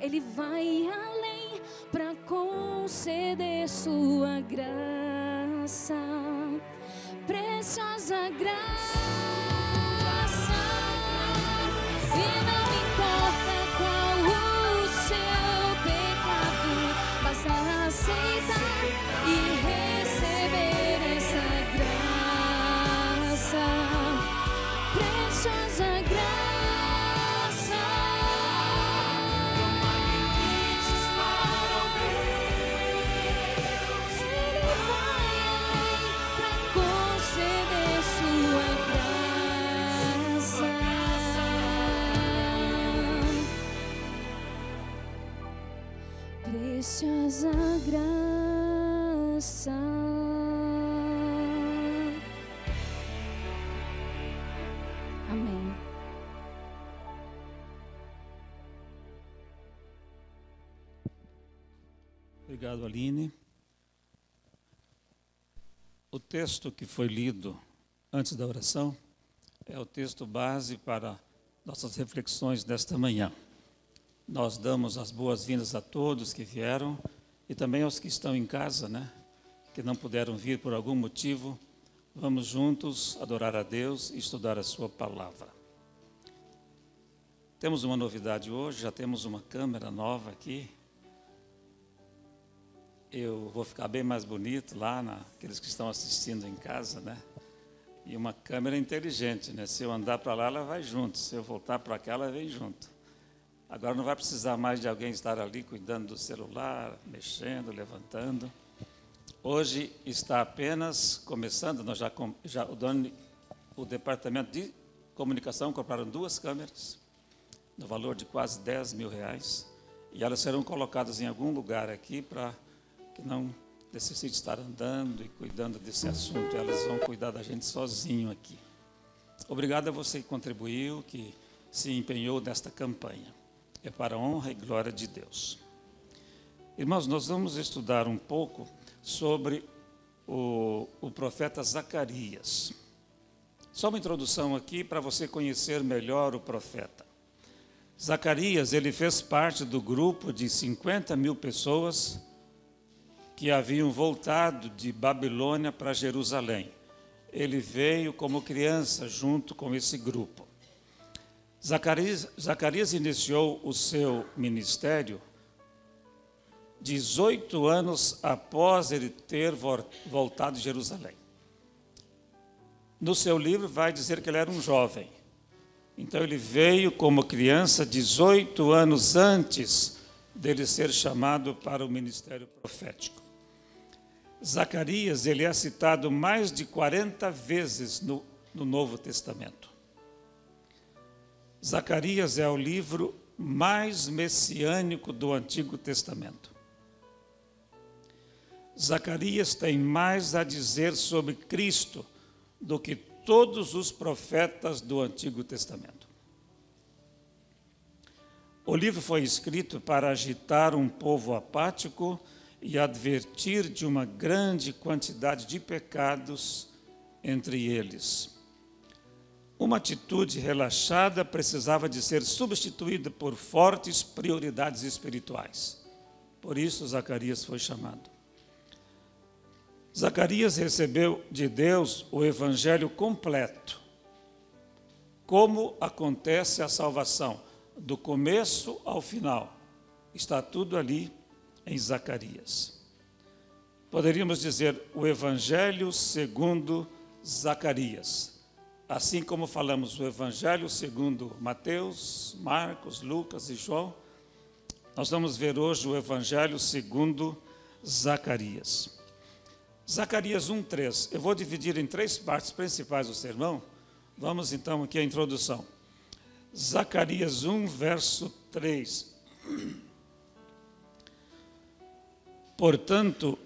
Ele vai além para conceder sua graça, preciosa graça. E não importa qual o seu pecado, basta aceitar e receber essa graça, preciosa graça. Ele vai além para conceder sua graça. Preciosa graça. Amém. Obrigado, Aline. O texto que foi lido antes da oração é o texto base para nossas reflexões desta manhã. Nós damos as boas-vindas a todos que vieram e também aos que estão em casa, que não puderam vir por algum motivo. Vamos juntos adorar a Deus e estudar a sua palavra. Temos uma novidade hoje, já temos uma câmera nova aqui. Eu vou ficar bem mais bonito lá, naqueles que estão assistindo em casa, E uma câmera inteligente, Se eu andar para lá, ela vai junto. Se eu voltar para cá, ela vem junto. Agora não vai precisar mais de alguém estar ali cuidando do celular, mexendo, levantando. Hoje está apenas começando, nós o departamento de comunicação compraram 2 câmeras, no valor de quase R$10 mil, e elas serão colocadas em algum lugar aqui para que não necessite estar andando e cuidando desse assunto. Elas vão cuidar da gente sozinho aqui. Obrigado a você que contribuiu, que se empenhou nesta campanha. É para a honra e glória de Deus. Irmãos, nós vamos estudar um pouco sobre o profeta Zacarias. Só uma introdução aqui para você conhecer melhor o profeta. Zacarias, ele fez parte do grupo de 50 mil pessoas que haviam voltado de Babilônia para Jerusalém. Ele veio como criança junto com esse grupo. Zacarias iniciou o seu ministério 18 anos após ele ter voltado de Jerusalém. No seu livro vai dizer que ele era um jovem. Então ele veio como criança 18 anos antes dele ser chamado para o ministério profético. Zacarias, ele é citado mais de 40 vezes no Novo Testamento. Zacarias é o livro mais messiânico do Antigo Testamento. Zacarias tem mais a dizer sobre Cristo do que todos os profetas do Antigo Testamento. O livro foi escrito para agitar um povo apático e advertir de uma grande quantidade de pecados entre eles. Uma atitude relaxada precisava de ser substituída por fortes prioridades espirituais. Por isso, Zacarias foi chamado. Zacarias recebeu de Deus o evangelho completo. Como acontece a salvação, do começo ao final. Está tudo ali em Zacarias. Poderíamos dizer o evangelho segundo Zacarias. Assim como falamos o evangelho segundo Mateus, Marcos, Lucas e João, nós vamos ver hoje o evangelho segundo Zacarias. Zacarias 1:3. Eu vou dividir em 3 partes principais o sermão. Vamos então aqui à introdução. Zacarias 1, verso 3. Portanto,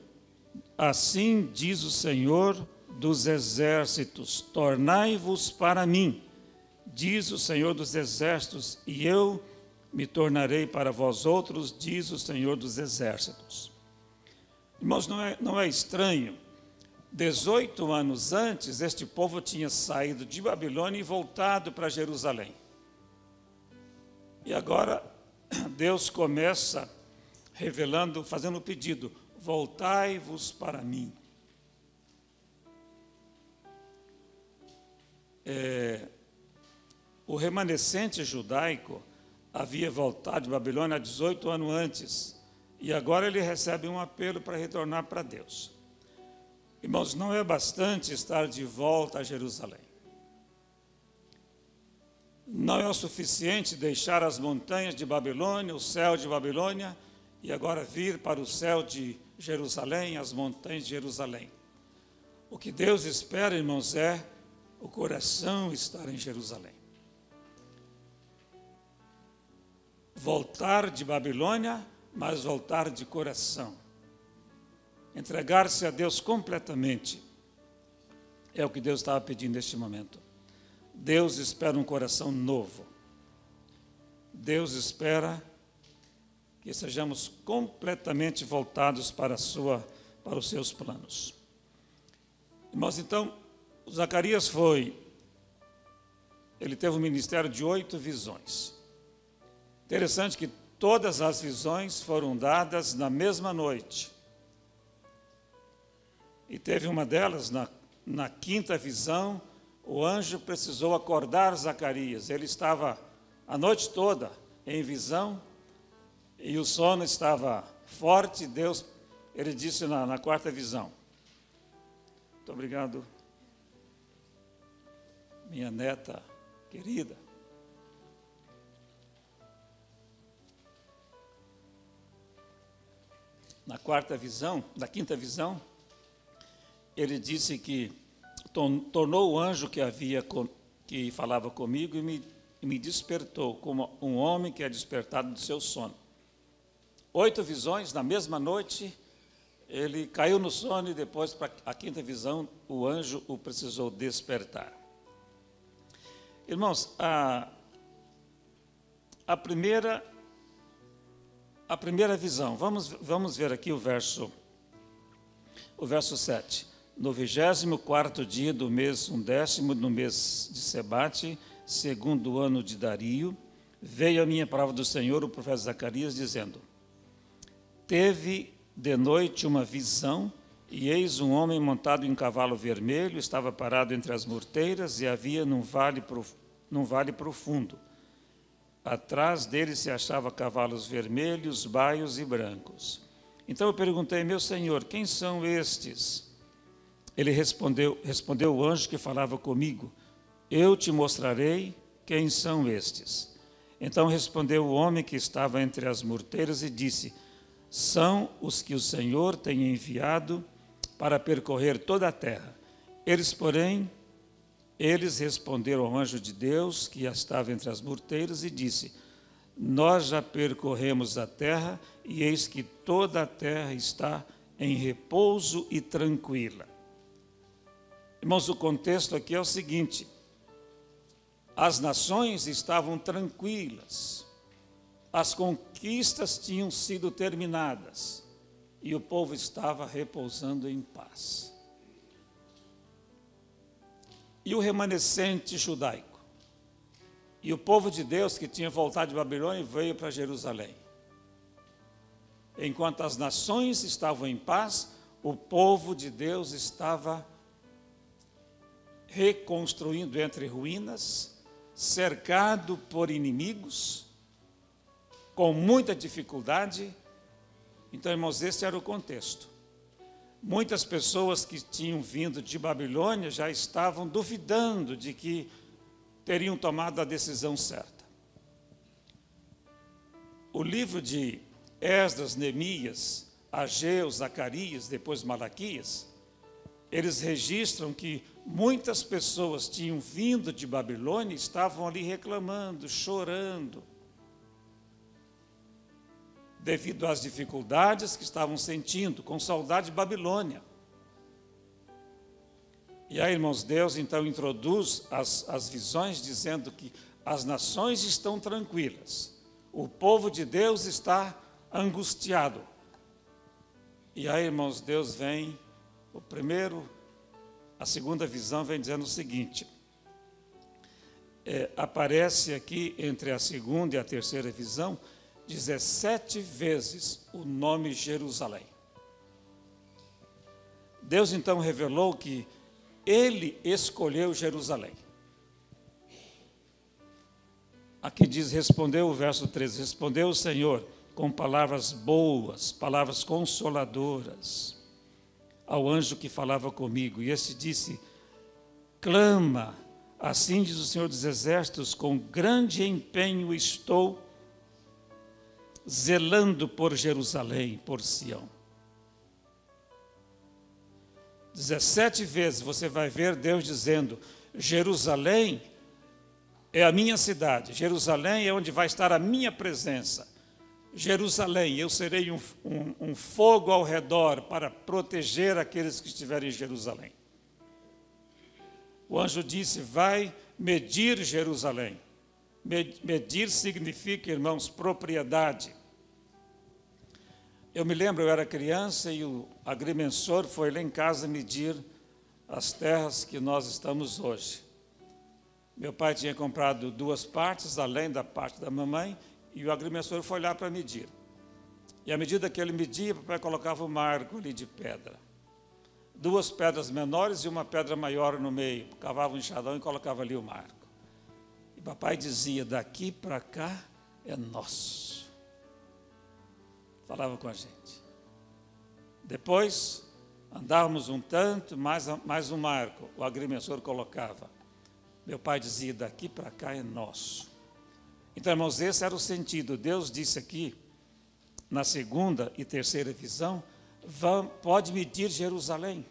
assim diz o Senhor dos exércitos, tornai-vos para mim, diz o Senhor dos exércitos, e eu me tornarei para vós outros, diz o Senhor dos exércitos. Irmãos, não é estranho, 18 anos antes, este povo tinha saído de Babilônia e voltado para Jerusalém. E agora Deus começa revelando, fazendo o pedido: voltai-vos para mim. O remanescente judaico havia voltado de Babilônia há 18 anos antes, e agora ele recebe um apelo para retornar para Deus. Irmãos, não é bastante estar de volta a Jerusalém. Não é o suficiente deixar as montanhas de Babilônia, o céu de Babilônia, e agora vir para o céu de Jerusalém, as montanhas de Jerusalém. O que Deus espera, irmãos, é o coração estar em Jerusalém. Voltar de Babilônia, mas voltar de coração. Entregar-se a Deus completamente. É o que Deus estava pedindo neste momento. Deus espera um coração novo. Deus espera que sejamos completamente voltados para os seus planos. Irmãos, então, Zacarias ele teve um ministério de 8 visões. Interessante que todas as visões foram dadas na mesma noite. E teve uma delas, na quinta visão, o anjo precisou acordar Zacarias. Ele estava a noite toda em visão e o sono estava forte. Ele disse na quarta visão: muito obrigado, minha neta querida. Na quinta visão, ele disse que tornou o anjo que falava comigo e me despertou como um homem que é despertado do seu sono. 8 visões na mesma noite. Ele caiu no sono e depois, para a quinta visão, o anjo o precisou despertar. Irmãos, a primeira visão, vamos ver aqui o verso 7. No 24º dia do mês 11º, no mês de Sebate, segundo ano de Dario, veio a minha palavra do Senhor, o profeta Zacarias, dizendo: teve de noite uma visão, e eis um homem montado em um cavalo vermelho, estava parado entre as murteiras, e havia num vale profundo. Atrás dele se achava cavalos vermelhos, baios e brancos. Então eu perguntei: meu Senhor, quem são estes? Ele respondeu o anjo que falava comigo: eu te mostrarei quem são estes. Então respondeu o homem que estava entre as murteiras e disse: são os que o Senhor tem enviado para percorrer toda a terra. Eles responderam ao anjo de Deus que estava entre as murteiras e disse: nós já percorremos a terra e eis que toda a terra está em repouso e tranquila. Irmãos, o contexto aqui é o seguinte: as nações estavam tranquilas, as conquistas tinham sido terminadas e o povo estava repousando em paz. E o remanescente judaico, e o povo de Deus que tinha voltado de Babilônia veio para Jerusalém. Enquanto as nações estavam em paz, o povo de Deus estava reconstruindo entre ruínas, cercado por inimigos, com muita dificuldade. Então, irmãos, esse era o contexto. Muitas pessoas que tinham vindo de Babilônia já estavam duvidando de que teriam tomado a decisão certa. O livro de Esdras, Neemias, Ageu, Zacarias, depois Malaquias, eles registram que muitas pessoas tinham vindo de Babilônia e estavam ali reclamando, chorando, devido às dificuldades que estavam sentindo, com saudade de Babilônia. E aí, irmãos, Deus então introduz as visões dizendo que as nações estão tranquilas, o povo de Deus está angustiado. E aí, irmãos, Deus vem, a segunda visão vem dizendo o seguinte, aparece aqui entre a segunda e a terceira visão, 17 vezes o nome Jerusalém. Deus então revelou que Ele escolheu Jerusalém. Aqui diz, respondeu o verso 13, respondeu o Senhor com palavras boas, palavras consoladoras, ao anjo que falava comigo. E este disse, clama, assim diz o Senhor dos Exércitos, com grande empenho estou zelando por Jerusalém, por Sião. 17 vezes você vai ver Deus dizendo, Jerusalém é a minha cidade, Jerusalém é onde vai estar a minha presença. Jerusalém, eu serei um fogo ao redor para proteger aqueles que estiverem em Jerusalém. O anjo disse, vai medir Jerusalém. Medir significa, irmãos, propriedade. Eu me lembro, eu era criança e o agrimensor foi lá em casa medir as terras que nós estamos hoje. Meu pai tinha comprado 2 partes, além da parte da mamãe, e o agrimensor foi lá para medir. E à medida que ele media, o papai colocava um marco ali de pedra. 2 pedras menores e uma pedra maior no meio. Cavava um enxadão e colocava ali o marco. E papai dizia, daqui para cá é nosso. Falava com a gente. Depois, andávamos um tanto, mais um marco. O agrimensor colocava. Meu pai dizia, daqui para cá é nosso. Então, irmãos, esse era o sentido. Deus disse aqui, na segunda e terceira visão, pode medir Jerusalém.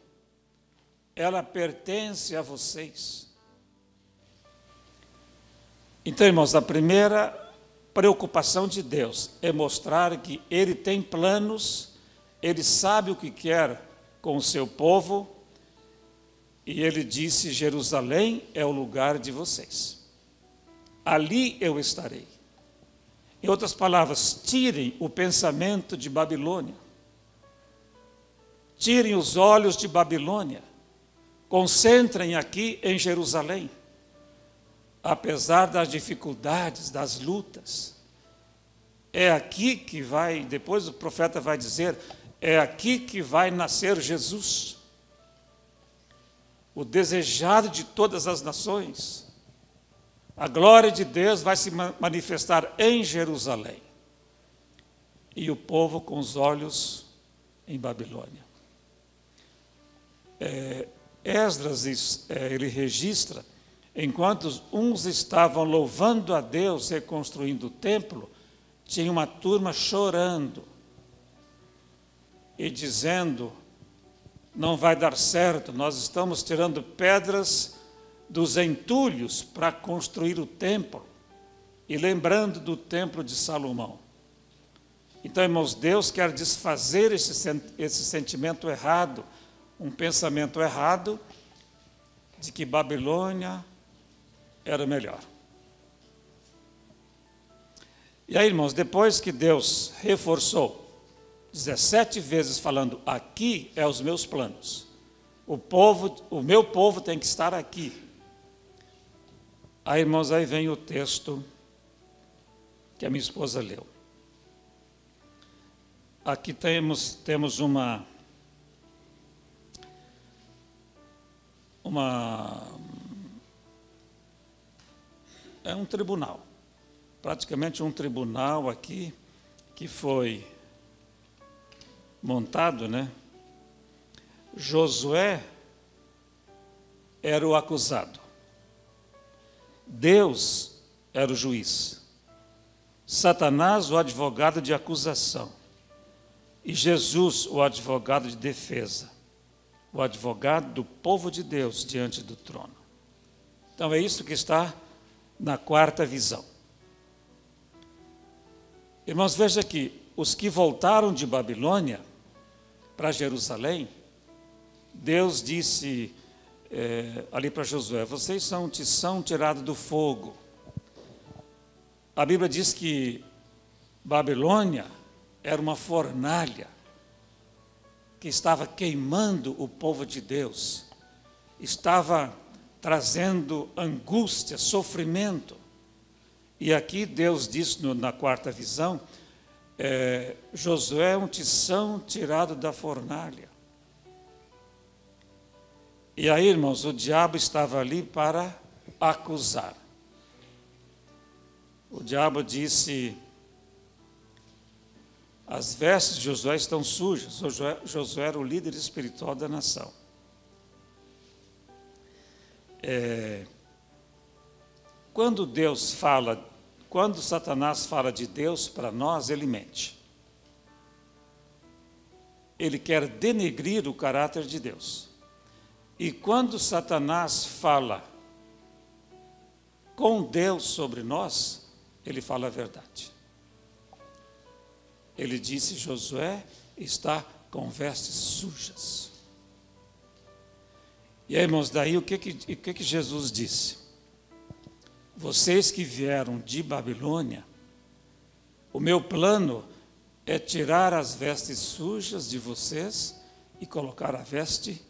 Ela pertence a vocês. Então, irmãos, a primeira preocupação de Deus é mostrar que Ele tem planos, Ele sabe o que quer com o seu povo, e Ele disse, Jerusalém é o lugar de vocês. Ali eu estarei. Em outras palavras, tirem o pensamento de Babilônia. Tirem os olhos de Babilônia. Concentrem aqui em Jerusalém. Apesar das dificuldades, das lutas. É aqui que vai, depois o profeta vai dizer, é aqui que vai nascer Jesus. O desejado de todas as nações. A glória de Deus vai se manifestar em Jerusalém. E o povo com os olhos em Babilônia. Esdras, ele registra, enquanto uns estavam louvando a Deus, reconstruindo o templo, tinha uma turma chorando e dizendo, não vai dar certo, nós estamos tirando pedras dos entulhos para construir o templo, e lembrando do templo de Salomão. Então, irmãos, Deus quer desfazer esse sentimento errado, um pensamento errado de que Babilônia era melhor. E aí, irmãos, depois que Deus reforçou 17 vezes falando, aqui é os meus planos, o meu povo tem que estar aqui. Aí, irmãos, aí vem o texto que a minha esposa leu. Aqui temos é um tribunal, praticamente um tribunal aqui, que foi montado, né? Josué era o acusado. Deus era o juiz. Satanás, o advogado de acusação. E Jesus, o advogado de defesa. O advogado do povo de Deus diante do trono. Então é isso que está na quarta visão. Irmãos, veja aqui, os que voltaram de Babilônia para Jerusalém, Deus disse ali para Josué, vocês são um tição tirado do fogo. A Bíblia diz que Babilônia era uma fornalha que estava queimando o povo de Deus, estava trazendo angústia, sofrimento. E aqui Deus diz na quarta visão, Josué é um tição tirado da fornalha. E aí, irmãos, o diabo estava ali para acusar. O diabo disse: as vestes de Josué estão sujas. Josué era o líder espiritual da nação. Quando Satanás fala de Deus para nós, ele mente. Ele quer denegrir o caráter de Deus. E quando Satanás fala com Deus sobre nós, ele fala a verdade. Ele disse: Josué está com vestes sujas. E aí, irmãos, daí o que Jesus disse? Vocês que vieram de Babilônia, o meu plano é tirar as vestes sujas de vocês e colocar a vestes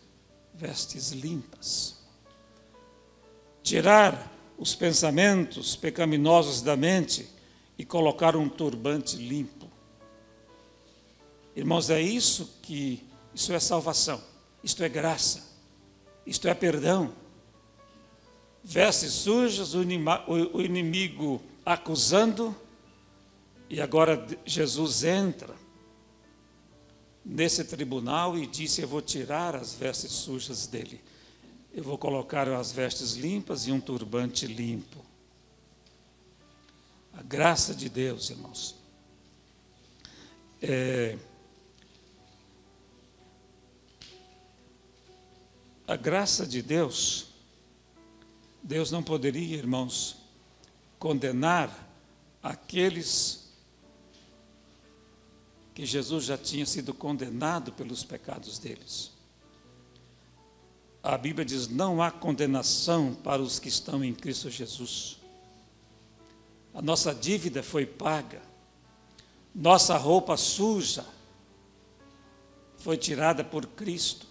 limpas. Tirar os pensamentos pecaminosos da mente e colocar um turbante limpo. Irmãos, isso é salvação, isto é graça, isto é perdão. Vestes sujas, o inimigo acusando, e agora Jesus entra nesse tribunal e disse: eu vou tirar as vestes sujas dele, eu vou colocar as vestes limpas e um turbante limpo. A graça de Deus, irmãos. A graça de Deus, Deus não poderia, irmãos, condenar aqueles que Jesus já tinha sido condenado pelos pecados deles. A Bíblia diz: não há condenação para os que estão em Cristo Jesus. A nossa dívida foi paga, nossa roupa suja foi tirada por Cristo,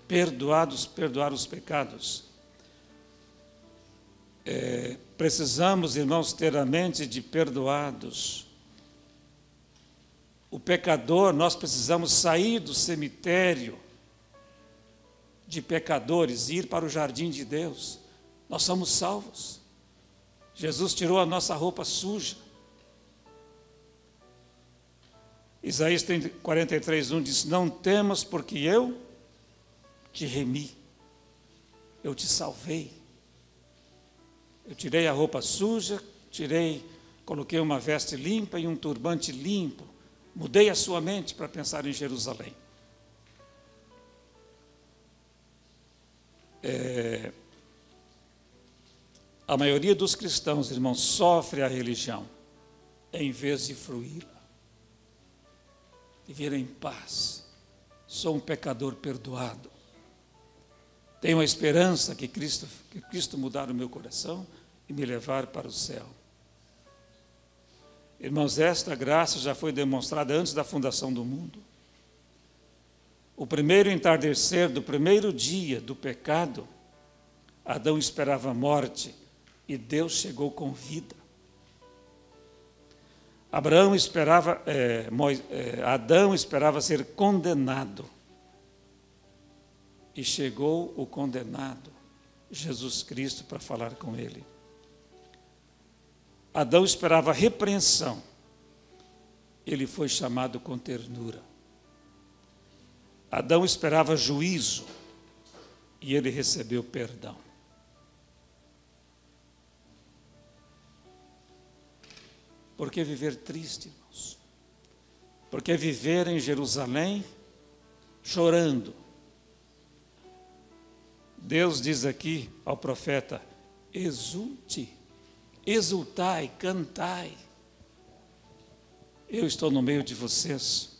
perdoar os pecados. Precisamos, irmãos, ter a mente de perdoados. O pecador, nós precisamos sair do cemitério de pecadores e ir para o jardim de Deus. Nós somos salvos. Jesus tirou a nossa roupa suja. Isaías 43:1 diz: não temas, porque eu te remi, eu te salvei. Eu tirei a roupa suja, coloquei uma veste limpa e um turbante limpo. Mudei a sua mente para pensar em Jerusalém. A maioria dos cristãos, irmãos, sofre a religião em vez de fruí-la. Viver em paz. Sou um pecador perdoado. Tenho a esperança que Cristo mudar o meu coração e me levar para o céu. Irmãos, esta graça já foi demonstrada antes da fundação do mundo. O primeiro entardecer do primeiro dia do pecado, Adão esperava a morte e Deus chegou com vida. Adão esperava ser condenado. E chegou o condenado, Jesus Cristo, para falar com ele. Adão esperava repreensão. Ele foi chamado com ternura. Adão esperava juízo. E ele recebeu perdão. Por que viver triste, irmãos? Por que viver em Jerusalém chorando? Deus diz aqui ao profeta: exulte, exultai, cantai. Eu estou no meio de vocês.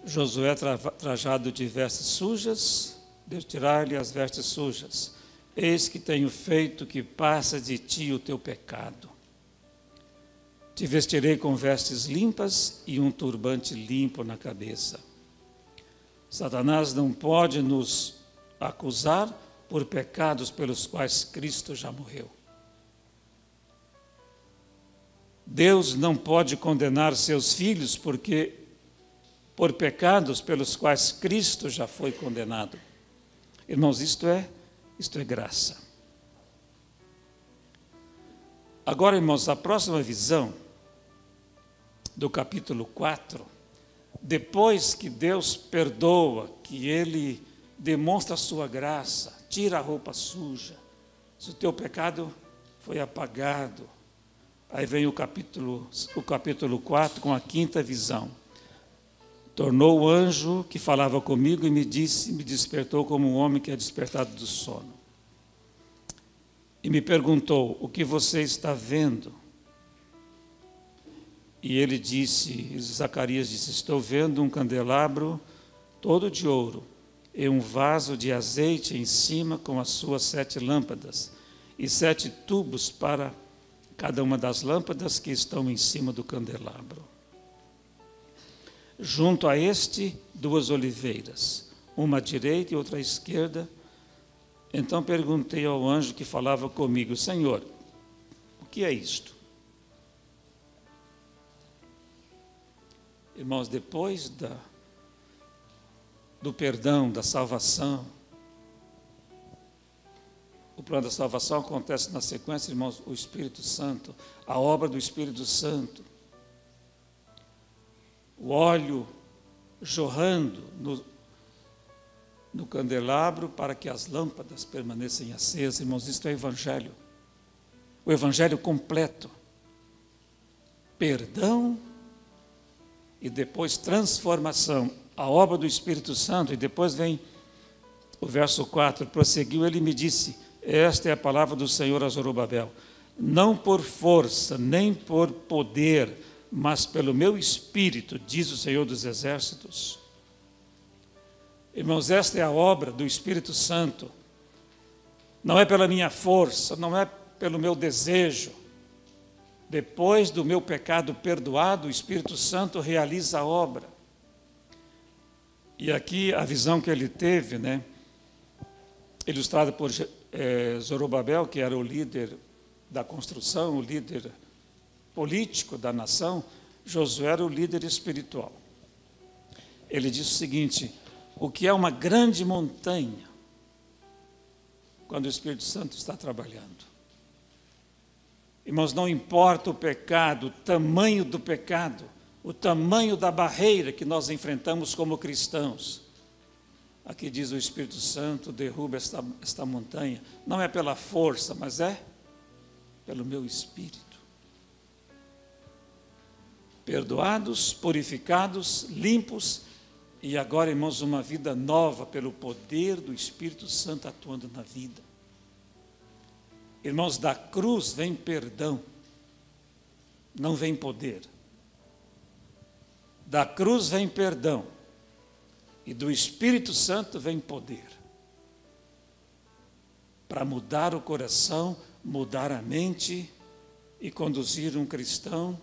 Josué trajado de vestes sujas, Deus tirar-lhe as vestes sujas. Eis que tenho feito que passa de ti o teu pecado. Te vestirei com vestes limpas e um turbante limpo na cabeça. Satanás não pode nos acusar por pecados pelos quais Cristo já morreu. Deus não pode condenar seus filhos porque por pecados pelos quais Cristo já foi condenado. Irmãos, isto é graça. Agora, irmãos, a próxima visão do capítulo 4, depois que Deus perdoa, que Ele demonstra a sua graça, tira a roupa suja, se o teu pecado foi apagado. Aí vem o capítulo 4 com a quinta visão. Tornou o anjo que falava comigo e me despertou como um homem que é despertado do sono. E me perguntou, o que você está vendo? E ele disse, Zacarias disse, estou vendo um candelabro todo de ouro e um vaso de azeite em cima com as suas 7 lâmpadas e 7 tubos para cada uma das lâmpadas que estão em cima do candelabro. Junto a este, 2 oliveiras, uma à direita e outra à esquerda. Então perguntei ao anjo que falava comigo, Senhor, o que é isto? Irmãos, depois do perdão, da salvação, o plano da salvação acontece na sequência, irmãos, o Espírito Santo, a obra do Espírito Santo, o óleo jorrando no candelabro para que as lâmpadas permanecem acesas. Irmãos, isto é Evangelho. O Evangelho completo. Perdão e depois transformação. A obra do Espírito Santo. E depois vem o verso 4. Prosseguiu, ele me disse, esta é a palavra do Senhor a Zorobabel. Não por força, nem por poder, mas pelo meu Espírito, diz o Senhor dos Exércitos. Irmãos, esta é a obra do Espírito Santo. Não é pela minha força, não é pelo meu desejo. Depois do meu pecado perdoado, o Espírito Santo realiza a obra. E aqui a visão que ele teve, né, ilustrada por Zorobabel, que era o líder da construção, o líder político da nação, Josué era o líder espiritual. Ele disse o seguinte, o que é uma grande montanha, quando o Espírito Santo está trabalhando. Irmãos, não importa o pecado, o tamanho do pecado, o tamanho da barreira que nós enfrentamos como cristãos. Aqui diz o Espírito Santo, derruba esta montanha, não é pela força, mas é pelo meu Espírito. Perdoados, purificados, limpos, e agora, irmãos, uma vida nova pelo poder do Espírito Santo atuando na vida. Irmãos, da cruz vem perdão, não vem poder. Da cruz vem perdão, e do Espírito Santo vem poder. Para mudar o coração, mudar a mente e conduzir um cristão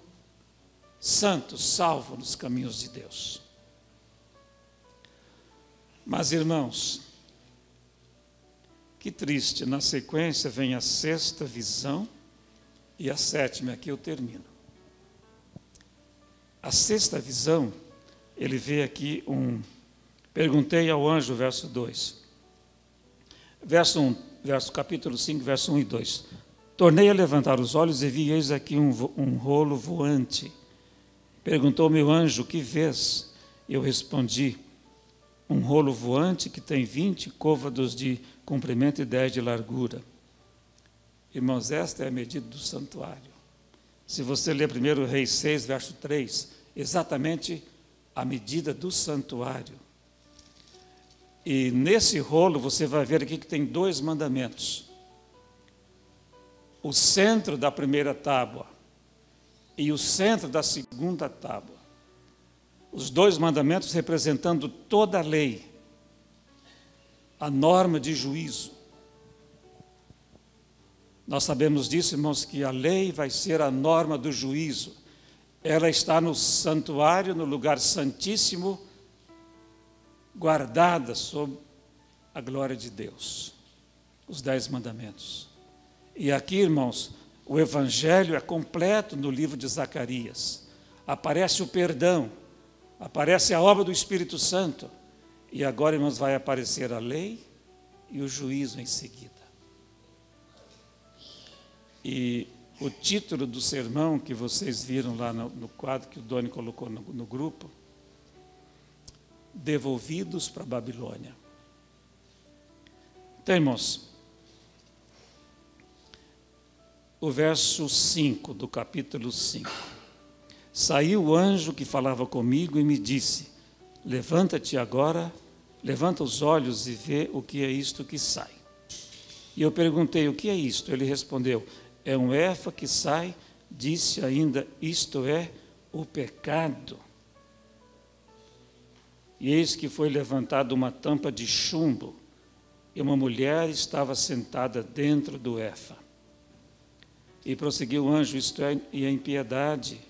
santo, salvo nos caminhos de Deus. Mas, irmãos, que triste, na sequência vem a 6ª visão e a 7ª, aqui eu termino. A 6ª visão, ele vê aqui perguntei ao anjo, verso 2, capítulo 5, verso 1 e 2. Tornei a levantar os olhos e vi, eis aqui um rolo voante. Perguntou-me o anjo, que vês? Eu respondi, um rolo voante que tem 20 côvados de comprimento e 10 de largura. Irmãos, esta é a medida do santuário. Se você ler 1 Reis 6, verso 3, exatamente a medida do santuário. E nesse rolo você vai ver aqui que tem 2 mandamentos. O centro da primeira tábua e o centro da segunda tábua. Os 2 mandamentos representando toda a lei, a norma de juízo. Nós sabemos disso, irmãos, que a lei vai ser a norma do juízo. Ela está no santuário, no lugar santíssimo, guardada sob a glória de Deus. Os 10 mandamentos. E aqui, irmãos, O Evangelho é completo no livro de Zacarias. Aparece o perdão, aparece a obra do Espírito Santo. E agora, irmãos, vai aparecer a lei e o juízo em seguida. E o título do sermão que vocês viram lá no quadro que o Doni colocou no grupo, Devolvidos para a Babilônia. Então, irmãos, o verso 5 do capítulo 5. Saiu o anjo que falava comigo e me disse: levanta-te agora, levanta os olhos e vê o que é isto que sai. E eu perguntei: o que é isto? Ele respondeu: é um efa que sai. Disse ainda: isto é o pecado. E eis que foi levantada uma tampa de chumbo, e uma mulher estava sentada dentro do efa. E prosseguiu o anjo: isto é, e a impiedade.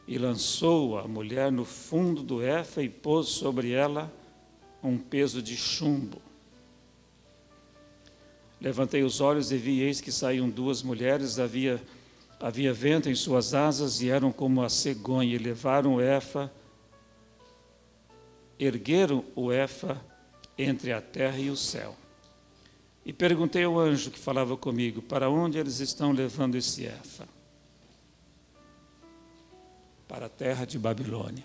E lançou a mulher no fundo do efa e pôs sobre ela um peso de chumbo. Levantei os olhos e vi, eis que saíam duas mulheres, havia vento em suas asas e eram como a cegonha, e levaram o efa, ergueram o efa entre a terra e o céu. E perguntei ao anjo que falava comigo: para onde eles estão levando esse efa? Para a terra de Babilônia.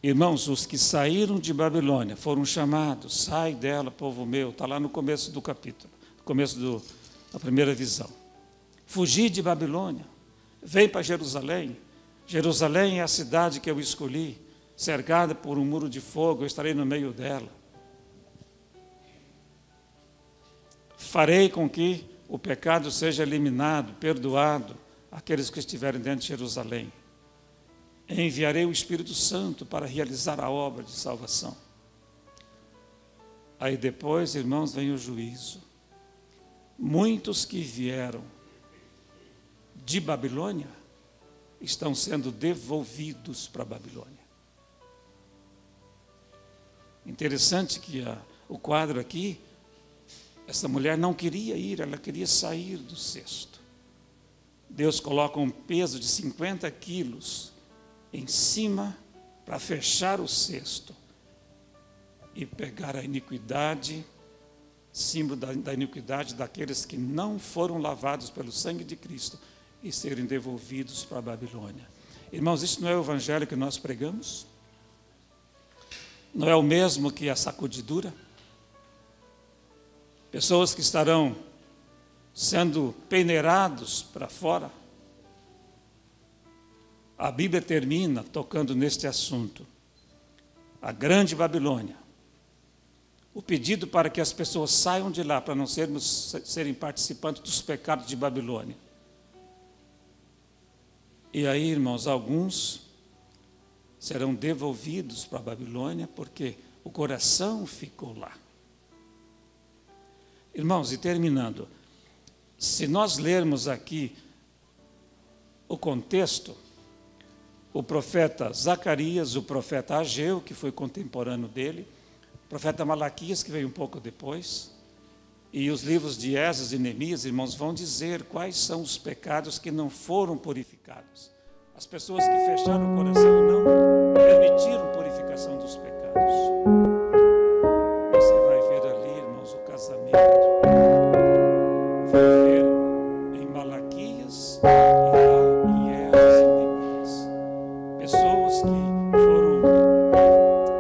Irmãos, os que saíram de Babilônia foram chamados: sai dela, povo meu. Está lá no começo do capítulo, no começo da primeira visão. Fugi de Babilônia, vem para Jerusalém. Jerusalém é a cidade que eu escolhi, cercada por um muro de fogo, eu estarei no meio dela. Farei com que o pecado seja eliminado, perdoado, aqueles que estiverem dentro de Jerusalém. Enviarei o Espírito Santo para realizar a obra de salvação. Aí depois, irmãos, vem o juízo. Muitos que vieram de Babilônia estão sendo devolvidos para a Babilônia. Interessante que o quadro aqui, essa mulher não queria ir, ela queria sair do cesto. Deus coloca um peso de 50 quilos em cima para fechar o cesto e pegar a iniquidade, símbolo da iniquidade daqueles que não foram lavados pelo sangue de Cristo e serem devolvidos para a Babilônia. Irmãos, isso não é o evangelho que nós pregamos? Não é o mesmo que a sacudidura? Pessoas que estarão sendo peneirados para fora. A Bíblia termina tocando neste assunto. A grande Babilônia. O pedido para que as pessoas saiam de lá para não serem participantes dos pecados de Babilônia. E aí, irmãos, alguns serão devolvidos para a Babilônia porque o coração ficou lá. Irmãos, e terminando, se nós lermos aqui o contexto, o profeta Zacarias, o profeta Ageu, que foi contemporâneo dele, o profeta Malaquias, que veio um pouco depois, e os livros de Esdras e Neemias, irmãos, vão dizer quais são os pecados que não foram purificados. As pessoas que fecharam o coração e não permitiram purificação dos pecados. Você vai ver ali, irmãos, o casamento. Vai ver em Malaquias e lá em Esdras e Neemias. Pessoas que foram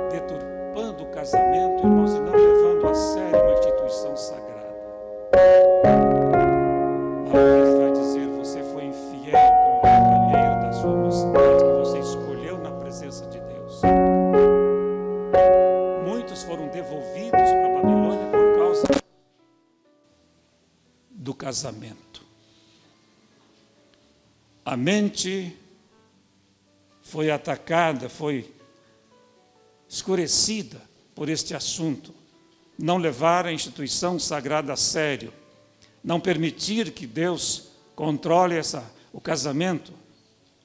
deturpando o casamento, irmãos, e não levando a sério uma instituição sagrada. Malaquias vai dizer: você foi infiel com o companheiro da sua mocidade que você escolheu na presença de Deus. Muitos foram devolvidos para a Babilônia por causa do casamento. A mente foi atacada, foi escurecida por este assunto. Não levar a instituição sagrada a sério. Não permitir que Deus controle o casamento,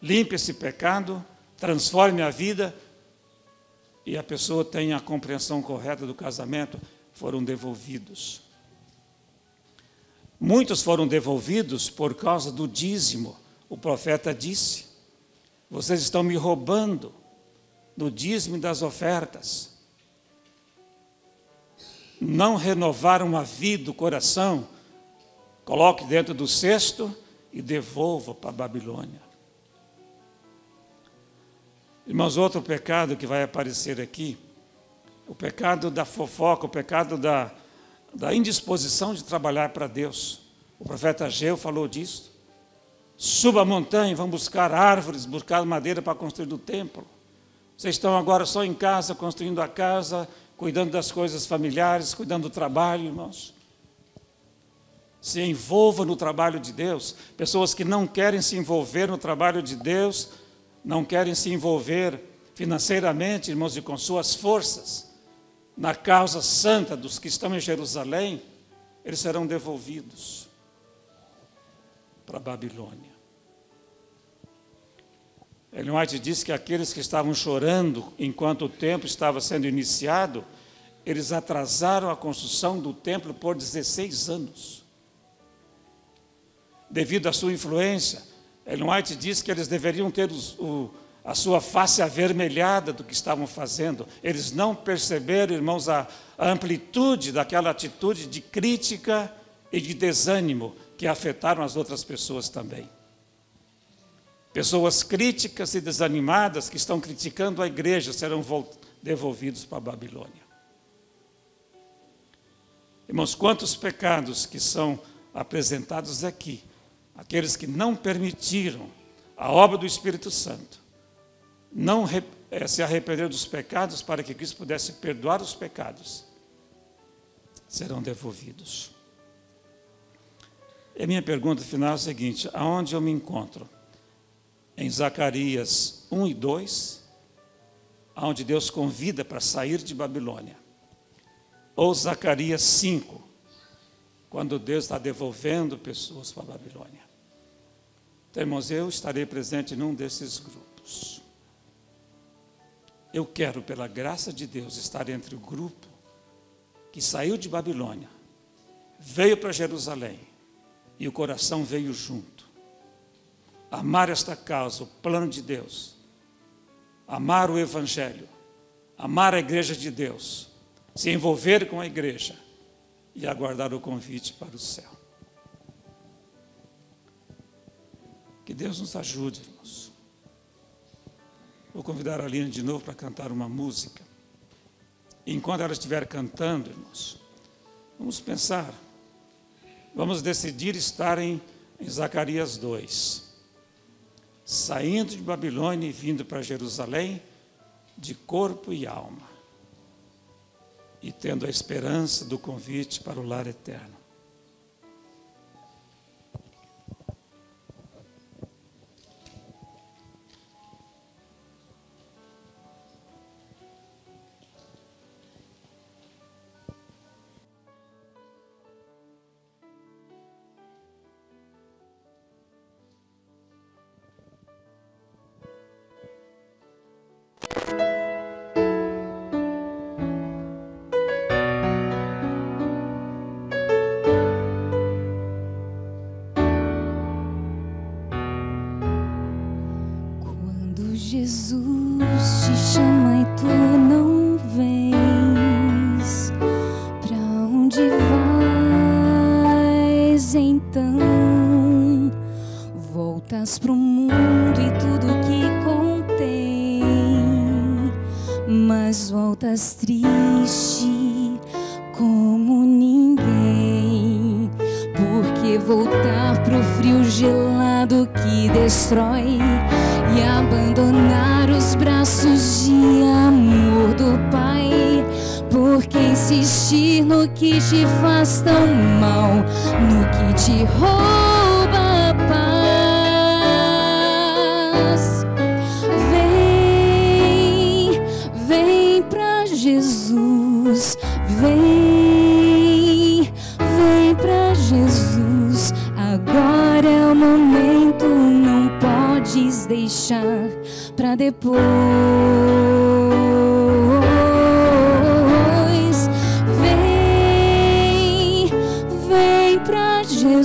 limpe esse pecado, transforme a vida e a pessoa tenha a compreensão correta do casamento, foram devolvidos. Muitos foram devolvidos por causa do dízimo. O profeta disse: vocês estão me roubando do dízimo e das ofertas. Não renovaram a vida, o coração. Coloque dentro do cesto e devolva para a Babilônia. Irmãos, outro pecado que vai aparecer aqui, o pecado da fofoca, o pecado da indisposição de trabalhar para Deus. O profeta Ageu falou disso. Suba a montanha, vão buscar árvores, buscar madeira para construir o templo. Vocês estão agora só em casa, construindo a casa, cuidando das coisas familiares, cuidando do trabalho, irmãos. Se envolva no trabalho de Deus. Pessoas que não querem se envolver no trabalho de Deus, não querem se envolver financeiramente, irmãos, e com suas forças, na causa santa dos que estão em Jerusalém, eles serão devolvidos para a Babilônia. Ellen White diz que aqueles que estavam chorando enquanto o templo estava sendo iniciado, eles atrasaram a construção do templo por 16 anos. Devido à sua influência, Ellen White diz que eles deveriam ter a sua face avermelhada do que estavam fazendo. Eles não perceberam, irmãos, a amplitude daquela atitude de crítica e de desânimo que afetaram as outras pessoas também. Pessoas críticas e desanimadas que estão criticando a igreja serão devolvidos para a Babilônia. Irmãos, quantos pecados que são apresentados aqui, aqueles que não permitiram a obra do Espírito Santo, não se arrependeram dos pecados para que Cristo pudesse perdoar os pecados, serão devolvidos. E a minha pergunta final é a seguinte: aonde eu me encontro? Em Zacarias 1 e 2, onde Deus convida para sair de Babilônia, ou Zacarias 5, quando Deus está devolvendo pessoas para a Babilônia. Então, irmãos, eu estarei presente num desses grupos. Eu quero, pela graça de Deus, estar entre o grupo que saiu de Babilônia, veio para Jerusalém, e o coração veio junto. Amar esta causa, o plano de Deus, amar o Evangelho, amar a igreja de Deus, se envolver com a igreja e aguardar o convite para o céu. Que Deus nos ajude, irmãos. Vou convidar a Aline de novo para cantar uma música. E enquanto ela estiver cantando, irmãos, vamos pensar, vamos decidir estar em Zacarias 2. Saindo de Babilônia e vindo para Jerusalém, de corpo e alma, e tendo a esperança do convite para o lar eterno. Jesus te chama e tu não vens. Pra onde vais então? Voltas pro mundo e tudo que contém, mas voltas triste como ninguém. Porque voltar pro frio gelado que destrói e abandonar os braços de amor do Pai. Porque insistir no que te faz tão mal, no que te rouba a paz. Vem pra Jesus, vem pra Jesus. Agora é o momento, não podes deixar pra depois. Vem pra Jesus.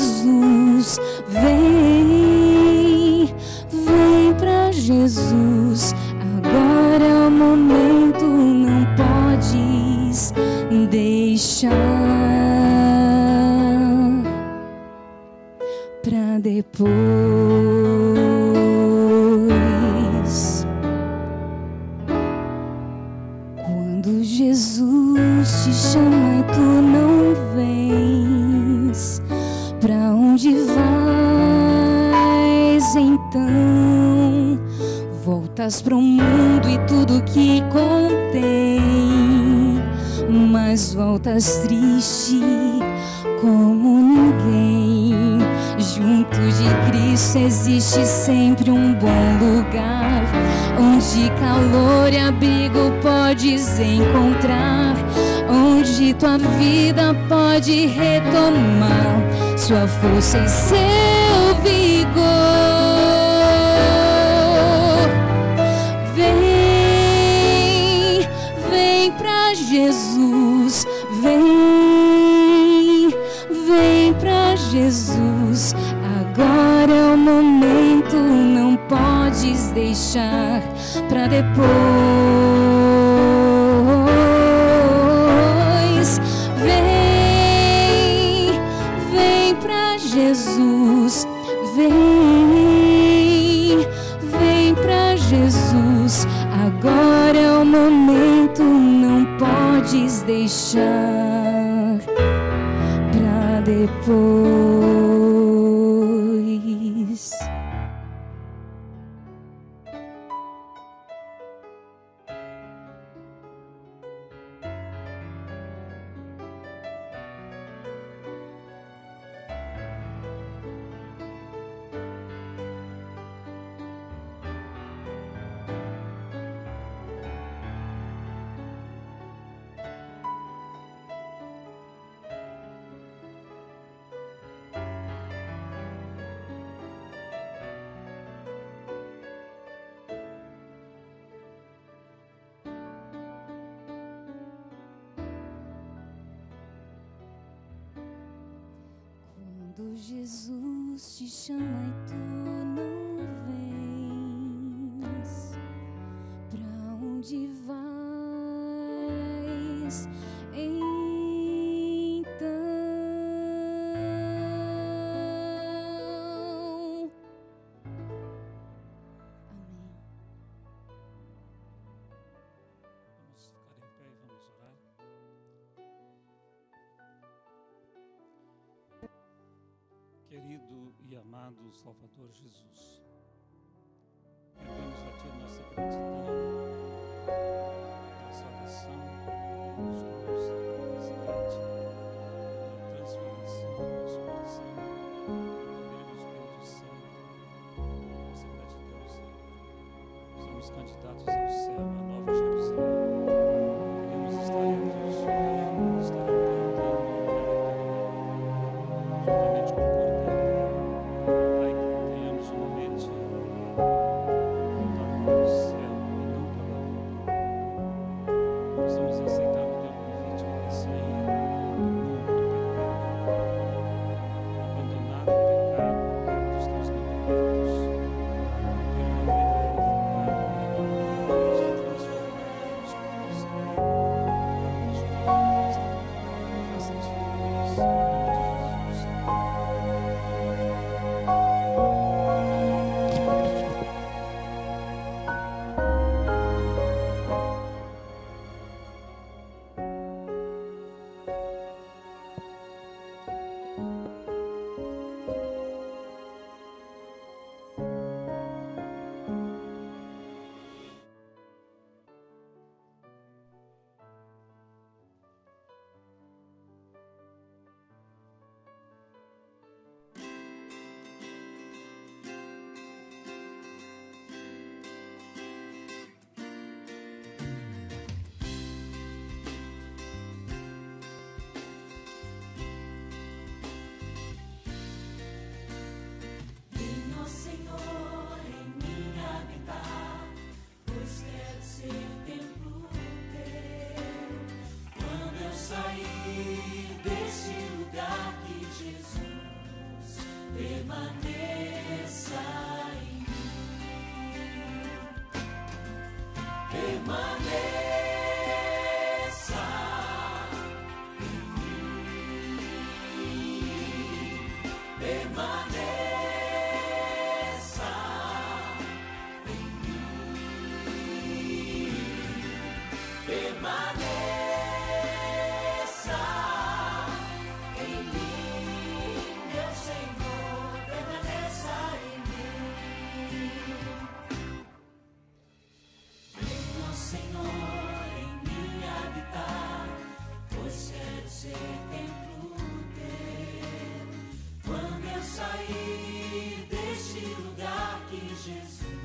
mas então voltas pro mundo e tudo que contém, mas voltas triste como ninguém. Junto de Cristo existe sempre um bom lugar, onde calor e abrigo podes encontrar, onde tua vida pode retomar sua força e seu vigor. Vem, vem pra Jesus, vem, vem pra Jesus. Agora é o momento, não podes deixar pra depois. Vem, vem pra Jesus, vem, vem pra Jesus. Agora é o momento, não podes deixar pra depois. Quando Jesus te chama e tu não vens, pra onde vais então? Amém. Vamos ficar em pé e vamos orar. Querido e amado Salvador Jesus, rendemos a Ti nossa gratidão pela salvação, pelos dons da resgate, pela transformação do nosso coração, pelo poder do Espírito Santo. Nossa gratidão, Senhor. Somos candidatos ao céu, à Nova Jerusalém. Queremos estar entre os justos, estar cantando, juntamente com o Pai, que tenhamos uma mente voltada para o céu e não para a terra. Possamos aceitar o Teu convite para sair do mundo do pecado, abandonar o pecado, a terra dos Teus mandamentos, ter uma vida glorificada e nos transformar no Espírito Santo. Faça isso por nós, em nome de Jesus. Venha, Senhor, em mim habitar, pois quero ser templo teu. Quando eu sair deste lugar, que Jesus permaneça em mim. Permaneça em mim. Permaneça em mim. Permaneça em mim, meu Senhor, permaneça em mim. Jesus.